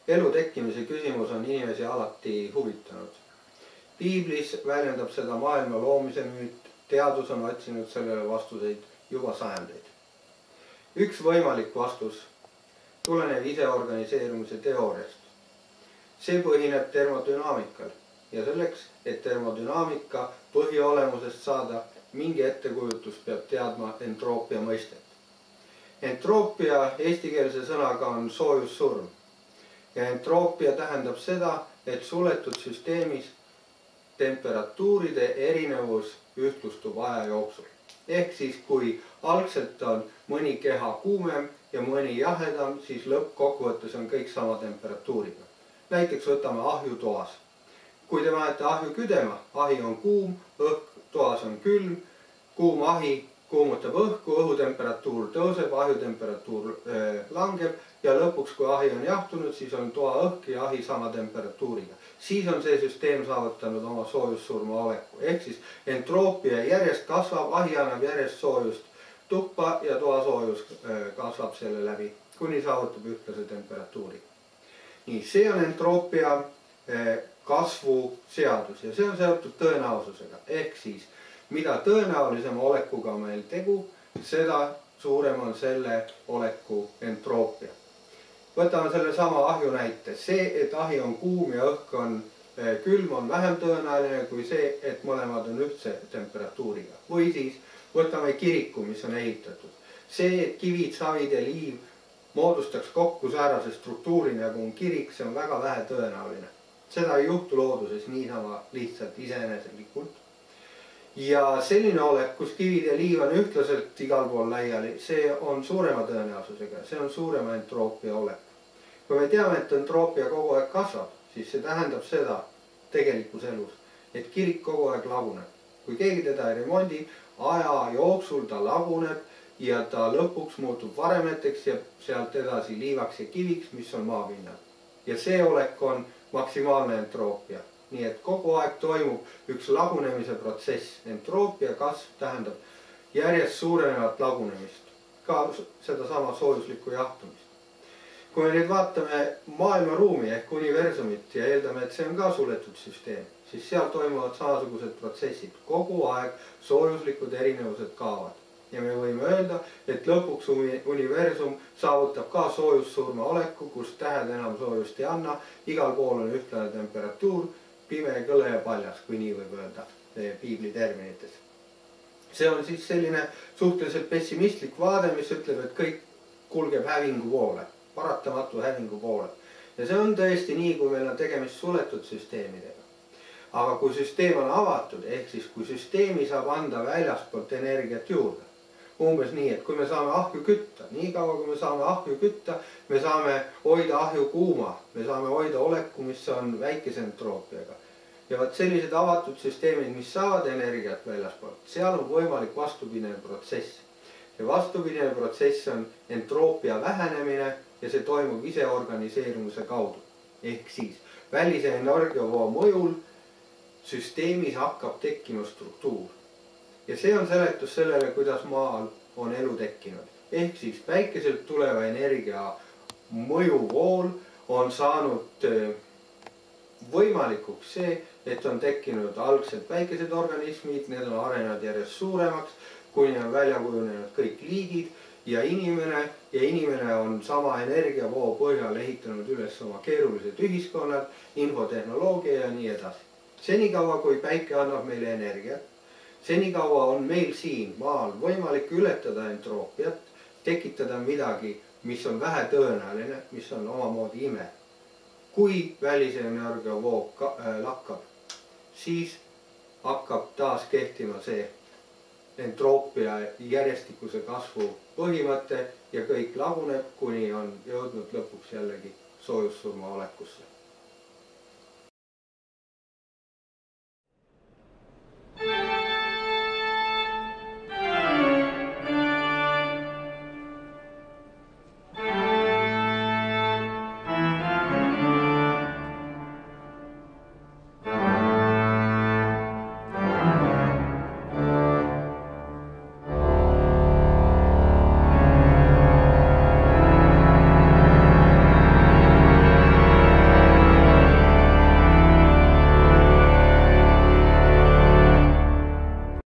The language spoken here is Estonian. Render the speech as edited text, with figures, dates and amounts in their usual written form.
elu tekkimise küsimus on inimesi alati huvitanud. Piiblis väljendab seda maailma loomise müüt, teadus on otsinud sellele vastuseid juba sajandeid. Üks võimalik vastus tuleneb iseorganiseerumise teooriast. See põhineb termodünaamikal ja selleks, et termodünaamika põhiolemusest saada mingi ettekujutus, peab teadma entroopia mõistet. Entroopia eestikeelse sõnaga on soojussurm ja entroopia tähendab seda, et suletud süsteemis temperatuuride erinevus ühtlustub aja jooksul. Ehk siis, kui algselt on mõni keha kuumem ja mõni jahedam, siis lõppkokkuvõttes on kõik sama temperatuuriga. Näiteks võtame ahju toas. Kui te panete ahju küdema, ahi on kuum, õhk toas on külm, kuum ahi kuumutab õhku, õhutemperatuur tõuseb, ahju temperatuur langeb ja lõpuks, kui ahi on jahtunud, siis on toa õhk ja ahi sama temperatuuriga. Siis on see süsteem saavutanud oma soojussurma oleku. Ehk siis entroopia järjest kasvab, ahi annab järjest soojust tuppa ja toa soojus kasvab selle läbi, kuni saavutab ühtlase temperatuuri. Nii, see on entroopia kasvu seadus ja see on seotud tõenäosusega. Ehk siis, mida tõenäolisema olekuga meil tegu, seda suurem on selle oleku entroopia. Võtame selle sama ahju näite. See, et ahi on kuum ja õhk on külm, on vähem tõenäoline kui see, et mõlemad on ühtse temperatuuriga. Või siis võtame kiriku, mis on ehitatud. See, et kivid, savid ja liiv moodustaks kokku säärase struktuuri nagu on kirik, see on väga vähe tõenäoline. Seda ei juhtu looduses niisama lihtsalt iseeneselikult. Ja selline olek, kus kivid ja liiv on ühtlaselt igal pool laiali, see on suurema tõenäosusega, see on suurema entroopia olek. Kui me teame, et entroopia kogu aeg kasvab, siis see tähendab seda tegelikus elus, et kirik kogu aeg laguneb. Kui keegi teda ei remondi, aja jooksul ta laguneb ja ta lõpuks muutub varemeteks ja sealt edasi liivaks ja kiviks, mis on maapinnal. Ja see olek on maksimaalne entroopia. Nii et kogu aeg toimub üks lagunemise protsess. Entroopia kasv tähendab järjest suurenevat lagunemist, ka seda sama soojuslikku jahtumist. Kui me nüüd vaatame maailmaruumi ehk universumit ja eeldame, et see on ka suletud süsteem, siis seal toimuvad samasugused protsessid. Kogu aeg soojuslikud erinevused kaovad. Ja me võime öelda, et lõpuks universum saavutab ka soojussurma oleku, kus tähed enam soojust ei anna, igal pool on ühtlane temperatuur, pime, kõle ja paljas, kui nii võib öelda piibli terminites. See on siis selline suhteliselt pessimistlik vaade, mis ütleb, et kõik kulgeb hävingu poole, paratamatu hävingu poole. Ja see on tõesti nii, kui meil on tegemist suletud süsteemidega. Aga kui süsteem on avatud, ehk siis kui süsteemi saab anda väljaspoolt energiat juurde, umbes nii, et kui me saame ahju kütta, nii kaua kui me saame ahju kütta, me saame hoida ahju kuuma, me saame hoida oleku, mis on väikese entroopiaga. Ja vaat sellised avatud süsteemid, mis saavad energiat väljaspoolt, seal on võimalik vastupidine protsess. Ja vastupidine protsess on entroopia vähenemine ja see toimub iseorganiseerumise kaudu. Ehk siis välise energiavoo mõjul süsteemis hakkab tekkima struktuur. Ja see on seletus sellele, kuidas maal on elu tekkinud. Ehk siis päikeselt tuleva energia mõjuvool on saanud võimalikuks see, et on tekkinud algselt väikesed organismid, need on arenenud järjest suuremaks, kuni on välja kujunenud kõik liigid ja inimene on sama energiavoo põhjal ehitanud üles oma keerulised ühiskonnad, infotehnoloogia ja nii edasi. Senikaua, kui päike annab meile energiat, senikaua on meil siin maal võimalik ületada entroopiat, tekitada midagi, mis on vähe tõenäoline, mis on omamoodi ime. Kui välise energiavoog lakkab, siis hakkab taas kehtima see entroopia järjestikuse kasvu põhimõte ja kõik laguneb, kuni on jõudnud lõpuks jällegi soojussurma olekusse.